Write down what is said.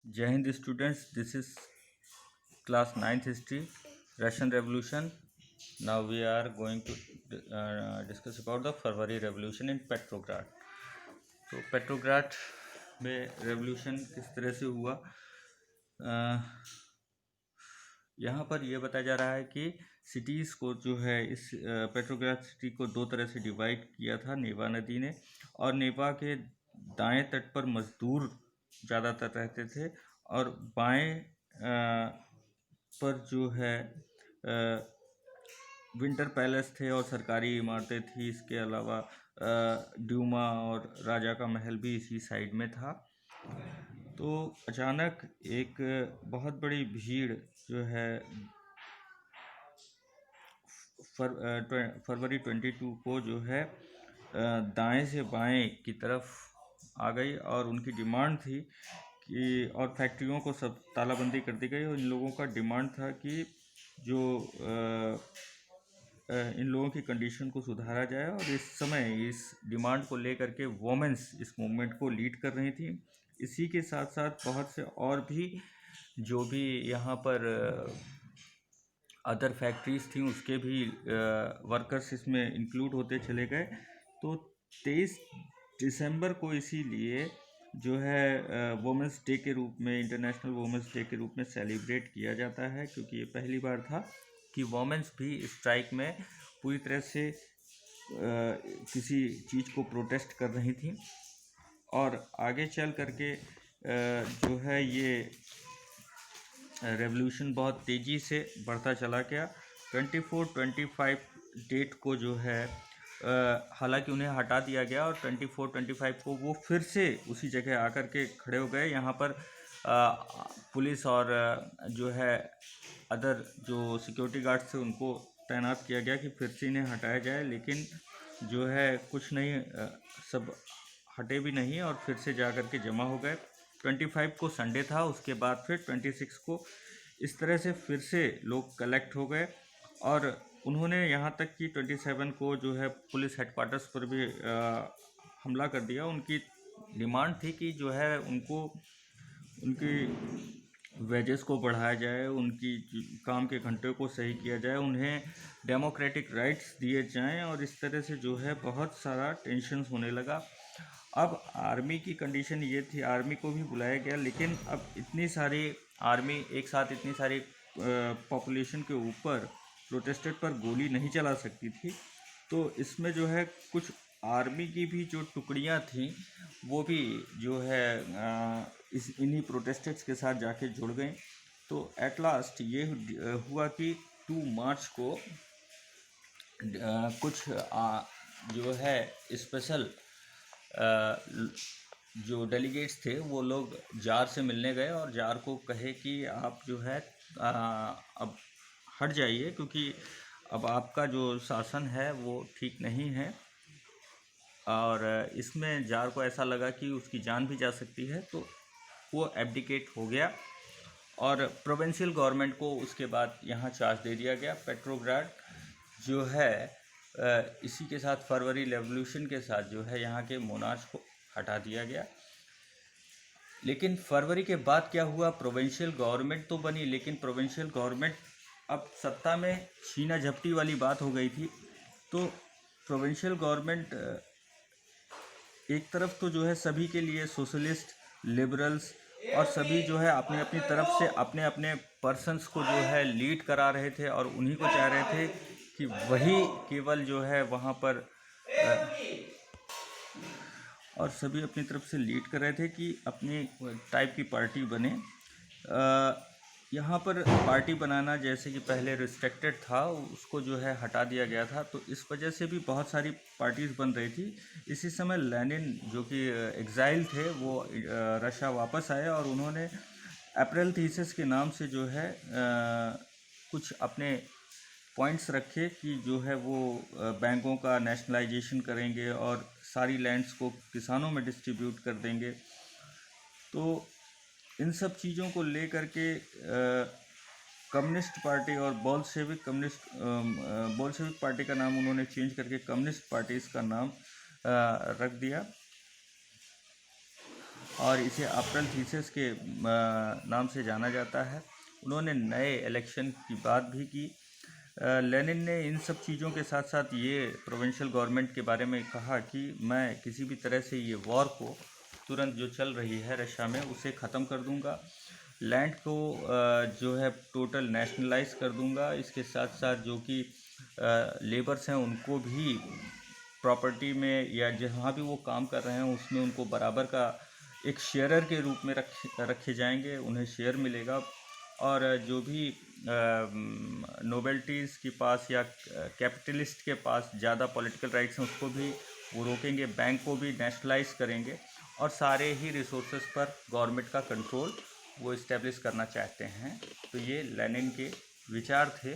Jai Hind students, this is class 9th history, Russian Revolution. Now we are going to discuss about the February Revolution in Petrograd. तो Petrograd में revolution किस तरह से हुआ, यहाँ पर यह बताया जा रहा है कि सिटीज़ को जो है इस पेट्रोग्राड सिटी को दो तरह से डिवाइड किया था नेवा नदी ने, और नेवा के दाएं तट पर मजदूर ज़्यादातर रहते थे और बाएं पर जो है विंटर पैलेस थे और सरकारी इमारतें थी। इसके अलावा ड्यूमा और राजा का महल भी इसी साइड में था। तो अचानक एक बहुत बड़ी भीड़ जो है फरवरी 22 को जो है दाएं से बाएं की तरफ आ गई और उनकी डिमांड थी कि, और फैक्ट्रियों को सब तालाबंदी कर दी गई और इन लोगों का डिमांड था कि जो इन लोगों की कंडीशन को सुधारा जाए। और इस समय इस डिमांड को लेकर के वोमेंस इस मूवमेंट को लीड कर रही थी। इसी के साथ साथ बहुत से और भी जो भी यहाँ पर अदर फैक्ट्रीज थी उसके भी वर्कर्स इसमें इंक्लूड होते चले गए। तो 23 दिसंबर को इसीलिए जो है वोमेंस डे के रूप में, इंटरनेशनल वोमेंस डे के रूप में सेलिब्रेट किया जाता है, क्योंकि ये पहली बार था कि वोमेंस भी स्ट्राइक में पूरी तरह से किसी चीज़ को प्रोटेस्ट कर रही थी। और आगे चल करके जो है ये रेवोल्यूशन बहुत तेज़ी से बढ़ता चला गया। 24-25 डेट को जो है हालांकि उन्हें हटा दिया गया और 24-25 को वो फिर से उसी जगह आकर के खड़े हो गए। यहाँ पर पुलिस और जो है अदर जो सिक्योरिटी गार्ड्स थे उनको तैनात किया गया कि फिर से इन्हें हटाया जाए, लेकिन जो है कुछ नहीं, सब हटे भी नहीं और फिर से जा कर के जमा हो गए। 25 को संडे था, उसके बाद फिर 26 को इस तरह से फिर से लोग कलेक्ट हो गए और उन्होंने यहाँ तक कि 27 को जो है पुलिस हेडक्वार्टर्स पर भी हमला कर दिया। उनकी डिमांड थी कि जो है उनको उनकी वेजेस को बढ़ाया जाए, उनकी काम के घंटे को सही किया जाए, उन्हें डेमोक्रेटिक राइट्स दिए जाएं और इस तरह से जो है बहुत सारा टेंशन होने लगा। अब आर्मी की कंडीशन ये थी, आर्मी को भी बुलाया गया, लेकिन अब इतनी सारी आर्मी एक साथ इतनी सारी पॉपुलेशन के ऊपर प्रोटेस्टेड पर गोली नहीं चला सकती थी। तो इसमें जो है कुछ आर्मी की भी जो टुकड़ियां थीं वो भी जो है इन्हीं प्रोटेस्टेड्स के साथ जाके जुड़ गई। तो एट लास्ट ये हुआ कि 2 मार्च को कुछ जो है स्पेशल जो डेलीगेट्स थे वो लोग जार से मिलने गए और जार को कहे कि आप जो है अब हट जाइए, क्योंकि अब आपका जो शासन है वो ठीक नहीं है। और इसमें जार को ऐसा लगा कि उसकी जान भी जा सकती है, तो वो एब्डिकेट हो गया और प्रोविंशियल गवर्नमेंट को उसके बाद यहाँ चार्ज दे दिया गया। पेट्रोग्राड जो है इसी के साथ फरवरी रेवोल्यूशन के साथ जो है यहाँ के मोनार्च को हटा दिया गया। लेकिन फरवरी के बाद क्या हुआ, प्रोविंशियल गवर्नमेंट तो बनी, लेकिन प्रोविंशियल गवर्नमेंट अब सत्ता में छीना झपटी वाली बात हो गई थी। तो प्रोविंशियल गवर्नमेंट एक तरफ तो जो है सभी के लिए सोशलिस्ट, लिबरल्स और सभी जो है अपनी अपनी तरफ से अपने अपने पर्सन्स को जो है लीड करा रहे थे और उन्हीं को चाह रहे थे कि वही केवल जो है वहाँ पर और सभी अपनी तरफ से लीड कर रहे थे कि अपनी टाइप की पार्टी बने। यहाँ पर पार्टी बनाना जैसे कि पहले रिस्ट्रिक्टेड था, उसको जो है हटा दिया गया था, तो इस वजह से भी बहुत सारी पार्टीज़ बन रही थी। इसी समय लेनिन जो कि एग्जाइल थे वो रशिया वापस आए और उन्होंने अप्रैल थीसिस के नाम से जो है कुछ अपने पॉइंट्स रखे कि जो है वो बैंकों का नेशनलाइजेशन करेंगे और सारी लैंड्स को किसानों में डिस्ट्रीब्यूट कर देंगे। तो इन सब चीज़ों को लेकर के कम्युनिस्ट पार्टी और बोल्शेविक पार्टी का नाम उन्होंने चेंज करके कम्युनिस्ट पार्टी इसका नाम रख दिया। और इसे अप्रैल थीसिस के नाम से जाना जाता है। उन्होंने नए इलेक्शन की बात भी की। लेनिन ने इन सब चीज़ों के साथ साथ ये प्रोविंशियल गवर्नमेंट के बारे में कहा कि मैं किसी भी तरह से ये वॉर को तुरंत जो चल रही है रशिया में उसे ख़त्म कर दूंगा, लैंड को जो है टोटल नेशनलाइज कर दूंगा। इसके साथ साथ जो कि लेबर्स हैं उनको भी प्रॉपर्टी में या जहाँ भी वो काम कर रहे हैं उसमें उनको बराबर का एक शेयरर के रूप में रखे जाएंगे, उन्हें शेयर मिलेगा। और जो भी नोबेल्टीज़ के पास या कैपिटलिस्ट के पास ज़्यादा पॉलिटिकल राइट्स हैं उसको भी वो रोकेंगे, बैंक को भी नेशनलाइज करेंगे और सारे ही रिसोर्सेज पर गवर्नमेंट का कंट्रोल वो इस्टेब्लिश करना चाहते हैं। तो ये लेनिन के विचार थे।